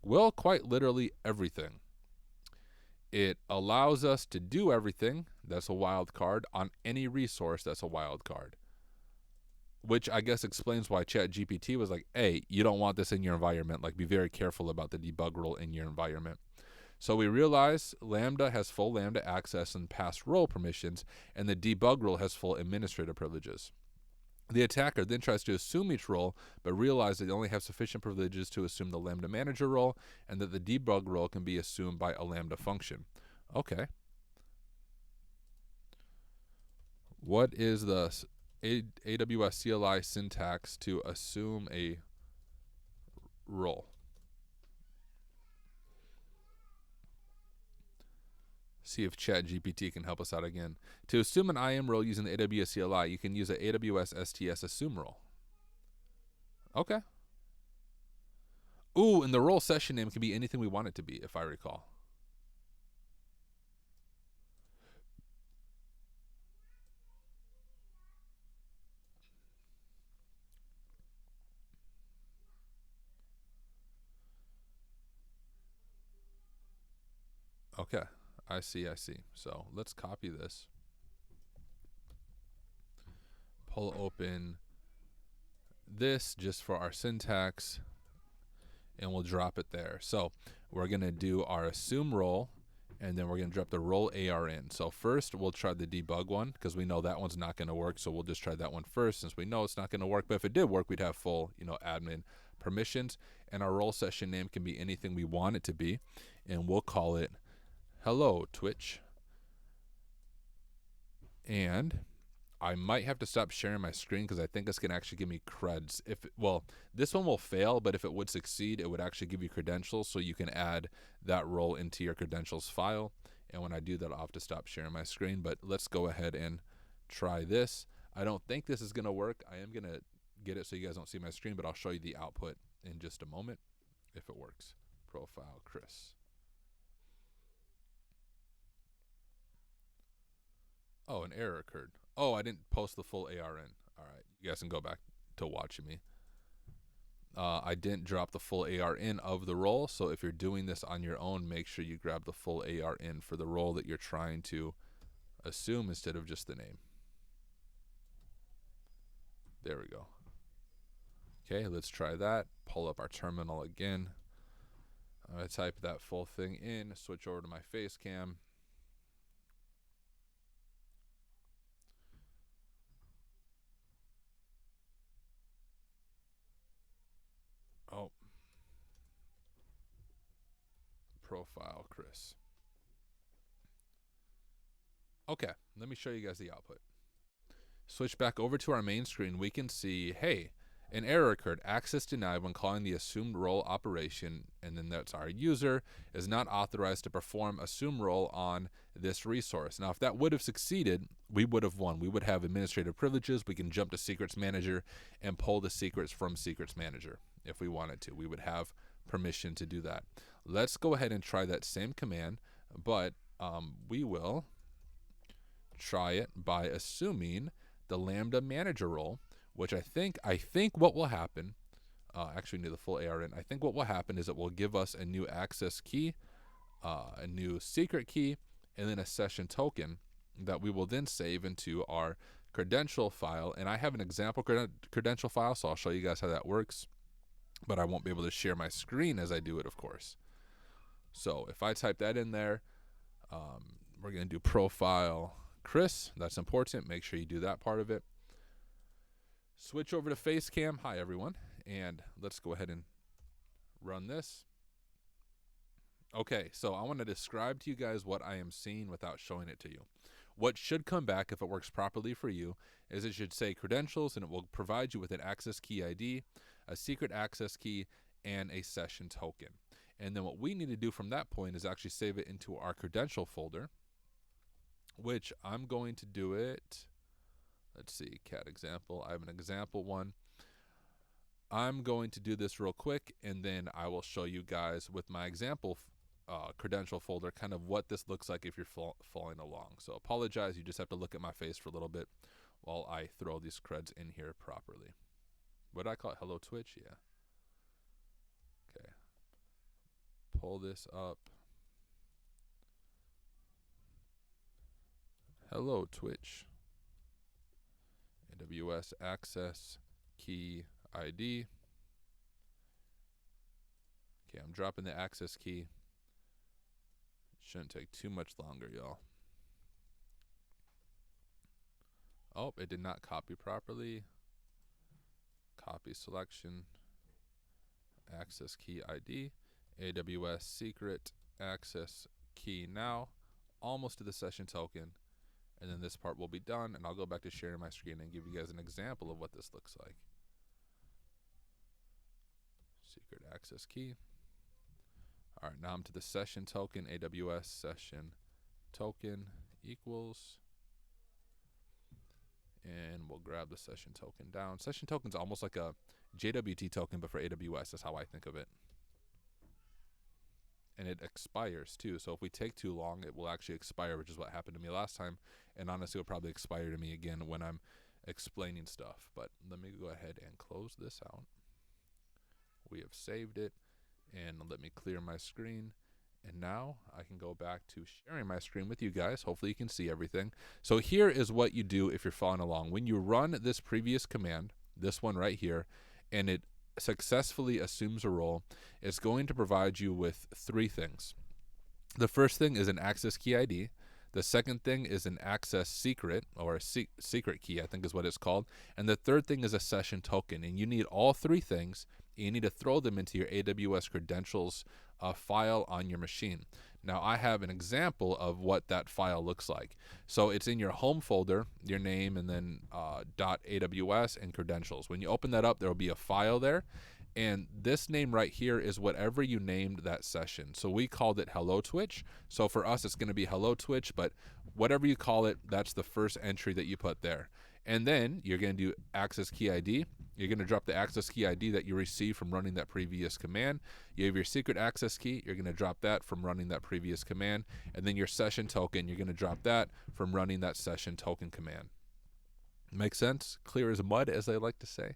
Well, quite literally everything. It allows us to do everything, that's a wild card, on any resource that's a wild card. Which I guess explains why ChatGPT was like, hey, you don't want this in your environment. Like, be very careful about the debug role in your environment. So we realize Lambda has full Lambda access and past role permissions, and the debug role has full administrative privileges. The attacker then tries to assume each role, but realizes they only have sufficient privileges to assume the LambdaManager role, and that the debug role can be assumed by a Lambda function. Okay. What is the AWS CLI syntax to assume a role? See if ChatGPT can help us out again. To assume an IAM role using the AWS CLI, you can use the AWS STS assume role. Okay. Ooh, and the role session name can be anything we want it to be, if I recall. Okay, I see. So let's copy this. Pull open this just for our syntax, and we'll drop it there. So we're going to do our assume role, and then we're going to drop the role ARN. So first, we'll try the debug one, because we know that one's not going to work, so we'll just try that one first, since we know it's not going to work. But if it did work, we'd have full, admin permissions, and our role session name can be anything we want it to be, and we'll call it Hello Twitch. And I might have to stop sharing my screen because I think it's going to actually give me creds. This one will fail, but if it would succeed, it would actually give you credentials, so you can add that role into your credentials file. And when I do that, I'll have to stop sharing my screen. But let's go ahead and try this. I don't think this is going to work. I am going to get it so you guys don't see my screen, but I'll show you the output in just a moment if it works. Profile Chris. Oh, an error occurred. Oh, I didn't post the full ARN. All right, you guys can go back to watching me. I didn't drop the full ARN of the role, so if you're doing this on your own, make sure you grab the full ARN for the role that you're trying to assume instead of just the name. There we go. Okay, let's try that. Pull up our terminal again. I'm going to type that full thing in, switch over to my face cam. Oh. Profile Chris. Okay, let me show you guys the output. Switch back over to our main screen. We can see, hey, an error occurred. Access denied when calling the assumed role operation, and then that's our user is not authorized to perform assume role on this resource. Now, if that would have succeeded, we would have won. We would have administrative privileges. We can jump to Secrets Manager and pull the secrets from Secrets Manager if we wanted to. We would have permission to do that. Let's go ahead and try that same command, but we will try it by assuming the LambdaManager role, which I think what will happen, actually need the full ARN. I think what will happen is it will give us a new access key, a new secret key, and then a session token that we will then save into our credential file. And I have an example credential file, so I'll show you guys how that works, but I won't be able to share my screen as I do it, of course. So if I type that in there, we're going to do profile Chris. That's important. Make sure you do that part of it. Switch over to Facecam. Hi, everyone. And let's go ahead and run this. Okay, so I want to describe to you guys what I am seeing without showing it to you. what should come back if it works properly for you is it should say credentials, and it will provide you with an access key ID, a secret access key, and a session token. And then what we need to do from that point is actually save it into our credential folder, which I'm going to do it. Let's see, cat example. I have an example one. I'm going to do this real quick, and then I will show you guys with my example credential folder kind of what this looks like if you're following along. So apologize, you just have to look at my face for a little bit while I throw these creds in here properly. What did I call it? Hello Twitch? Yeah. Okay. Pull this up. Hello Twitch. AWS access key ID. Okay, I'm dropping the access key. Shouldn't take too much longer, y'all. Oh, it did not copy properly. Copy selection. Access key ID. AWS secret access key now. Almost to the session token. And then this part will be done, and I'll go back to sharing my screen and give you guys an example of what this looks like. Secret access key. All right, now I'm to the session token. AWS session token equals, and we'll grab the session token down. Session token's almost like a JWT token, but for AWS. That's how I think of it. And it expires too. So if we take too long, it will actually expire, which is what happened to me last time. And honestly, it'll probably expire to me again when I'm explaining stuff. But let me go ahead and close this out. We have saved it, and let me clear my screen. And now I can go back to sharing my screen with you guys. Hopefully you can see everything. So here is what you do if you're following along. When you run this previous command, this one right here, and it successfully assumes a role, it's going to provide you with three things. The first thing is an access key ID. The second thing is an access secret, or a secret key, I think is what it's called. And the third thing is a session token. And you need all three things. You need to throw them into your AWS credentials file on your machine. Now I have an example of what that file looks like. So it's in your home folder, your name, and then .aws and credentials. When you open that up, there will be a file there. And this name right here is whatever you named that session. So we called it Hello Twitch. So for us, it's going to be Hello Twitch, but whatever you call it, that's the first entry that you put there. And then you're going to do access key ID. You're going to drop the access key ID that you received from running that previous command. You have your secret access key. You're going to drop that from running that previous command. And then your session token, you're going to drop that from running that session token command. Make sense? Clear as mud, as they like to say.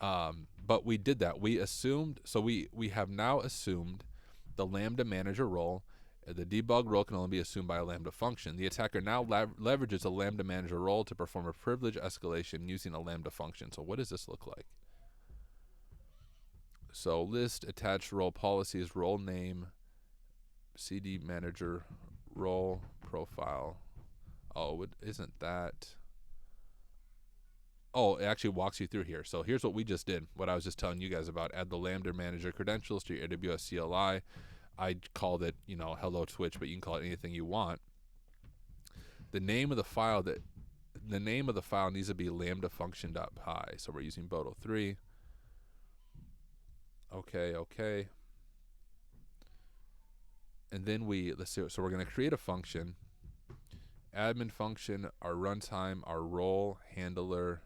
But we did that. We assumed, so we have now assumed the LambdaManager role. The debug role can only be assumed by a Lambda function. The attacker now leverages a LambdaManager role to perform a privilege escalation using a Lambda function. So what does this look like? So list attached role policies, role name, CD manager, role profile. Oh, isn't that? Oh, it actually walks you through here. So here's what we just did, what I was just telling you guys about. Add the LambdaManager credentials to your AWS CLI. I called it, Hello Twitch, but you can call it anything you want. The name of the file needs to be lambdafunction.py. So we're using Boto 3. Okay. And then let's see. So we're going to create a function. Admin function, our runtime, our role, handler,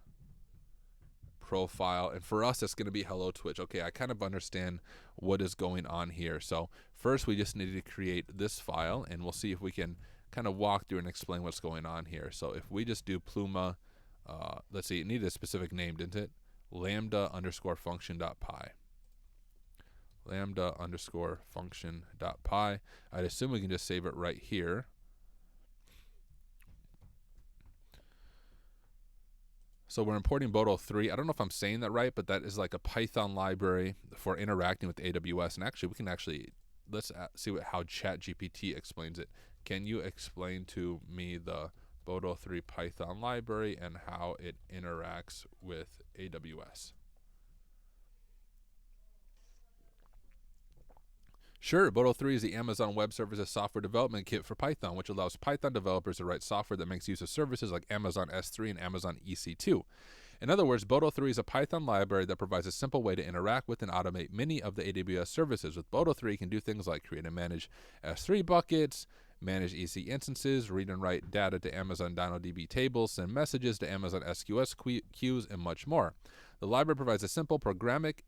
profile, and for us it's going to be Hello Twitch. Okay, I kind of understand what is going on here. So first we just need to create this file, and we'll see if we can kind of walk through and explain what's going on here. So if we just do pluma, let's see, it needed a specific name, didn't it? Lambda_function.py. Lambda_function.py. I'd assume we can just save it right here. So we're importing Boto 3. I don't know if I'm saying that right, but that is like a Python library for interacting with AWS. And actually, let's see how ChatGPT explains it. Can you explain to me the Boto 3 Python library and how it interacts with AWS? Sure, Boto3 is the Amazon Web Services software development kit for Python, which allows Python developers to write software that makes use of services like Amazon S3 and Amazon EC2. In other words, Boto3 is a Python library that provides a simple way to interact with and automate many of the AWS services. With Boto3, you can do things like create and manage S3 buckets, manage EC instances, read and write data to Amazon DynamoDB tables, send messages to Amazon SQS queues, and much more. The library provides a simple programmatic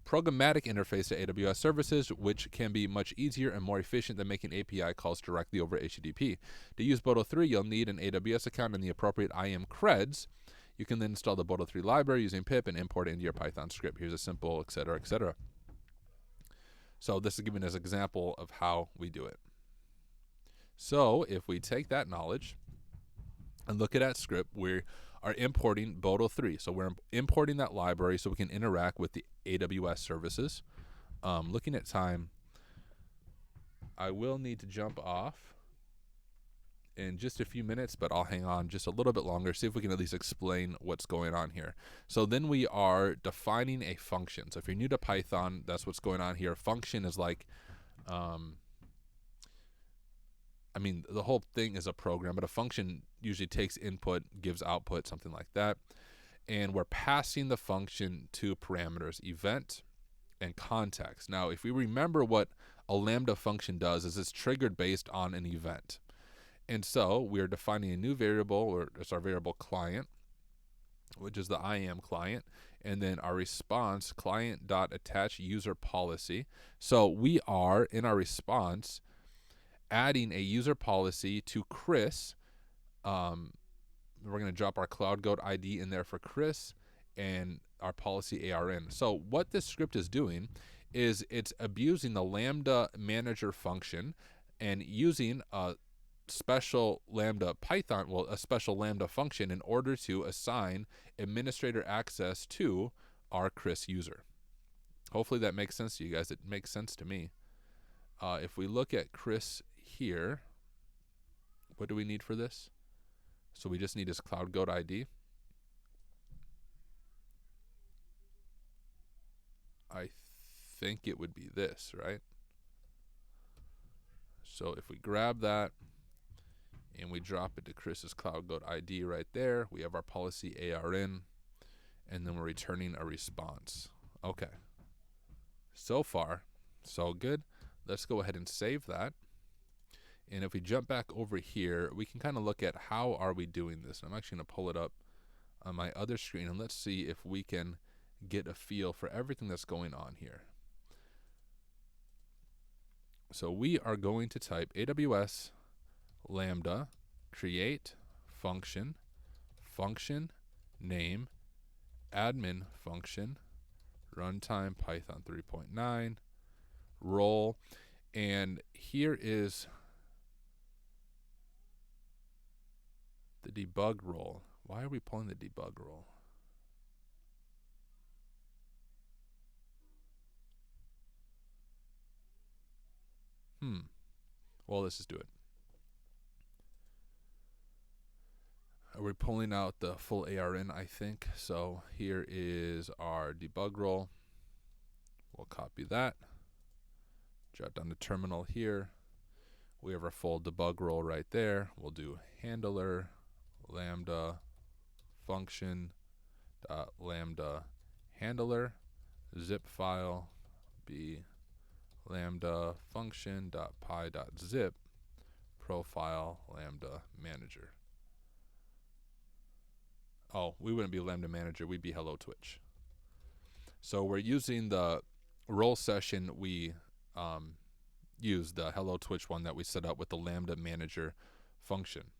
interface to AWS services, which can be much easier and more efficient than making API calls directly over HTTP. To use Boto3, you'll need an AWS account and the appropriate IAM creds. You can then install the Boto3 library using pip and import it into your Python script. Here's a simple, etc., etc. So this is giving us an example of how we do it. So if we take that knowledge and look at that script, we are importing Boto3. So we're importing that library so we can interact with the AWS services. Looking at time, I will need to jump off in just a few minutes, but I'll hang on just a little bit longer, see if we can at least explain what's going on here. So then we are defining a function. So if you're new to Python, that's what's going on here. Function is like, the whole thing is a program, but a function usually takes input, gives output, something like that. And we're passing the function to parameters, event and context. Now, if we remember what a Lambda function does is it's triggered based on an event. And so we're defining a new variable, or it's our variable client, which is the IAM client, and then our response client.attach user policy. So we are, in our response, adding a user policy to Chris. We're going to drop our CloudGoat ID in there for Chris and our policy ARN. So what this script is doing is it's abusing the LambdaManager function and using a special Lambda function in order to assign administrator access to our Chris user. Hopefully that makes sense to you guys. It makes sense to me. If we look at Chris here, what do we need for this? So we just need his CloudGoat ID. I think it would be this, right? So if we grab that and we drop it to Chris's CloudGoat ID right there, we have our policy ARN, and then we're returning a response. Okay. So far, so good. Let's go ahead and save that. And if we jump back over here, we can kind of look at how are we doing this. I'm actually going to pull it up on my other screen, and let's see if we can get a feel for everything that's going on here. So we are going to type AWS Lambda create function name admin function runtime Python 3.9 roll, and here is the debug role. Why are we pulling the debug role? Well, let's just do it. We're pulling out the full ARN, I think. So here is our debug role. We'll copy that. Jot down the terminal here. We have our full debug role right there. We'll do handler lambda function dot lambda handler zip file be lambda function dot py dot zip profile lambda manager. Oh, we wouldn't be LambdaManager, we'd be Hello Twitch. So we're using the role session we use, the Hello Twitch one that we set up with the LambdaManager function.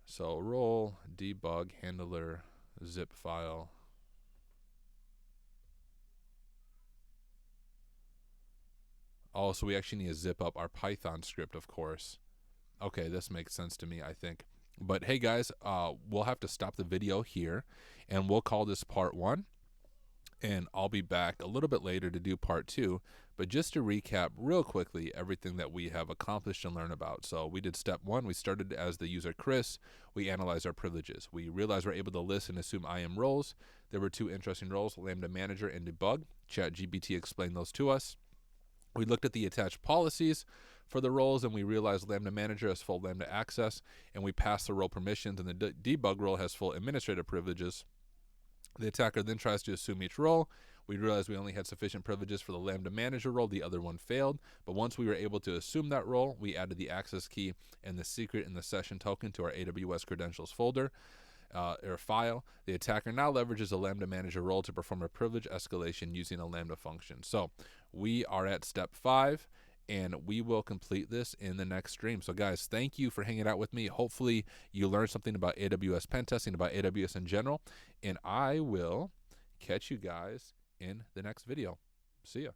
So role debug handler zip file. Oh, so we actually need to zip up our Python script, of course. Okay, this makes sense to me, I think. But hey guys, we'll have to stop the video here, and we'll call this part 1. And I'll be back a little bit later to do part 2. But just to recap real quickly everything that we have accomplished and learned about. So we did step 1. We started as the user Chris. We analyzed our privileges. We realized we're able to list and assume IAM roles. There were 2 interesting roles, LambdaManager and debug. ChatGPT explained those to us. We looked at the attached policies for the roles, and we realized LambdaManager has full Lambda access, and we passed the role permissions, and the debug role has full administrative privileges. The attacker then tries to assume each role. We realized we only had sufficient privileges for the LambdaManager role. The other one failed. But once we were able to assume that role, we added the access key and the secret and the session token to our AWS credentials folder or file. The attacker now leverages a LambdaManager role to perform a privilege escalation using a Lambda function. So we are at step 5. And we will complete this in the next stream. So guys, thank you for hanging out with me. Hopefully you learned something about AWS pen testing, about AWS in general. And I will catch you guys in the next video. See ya.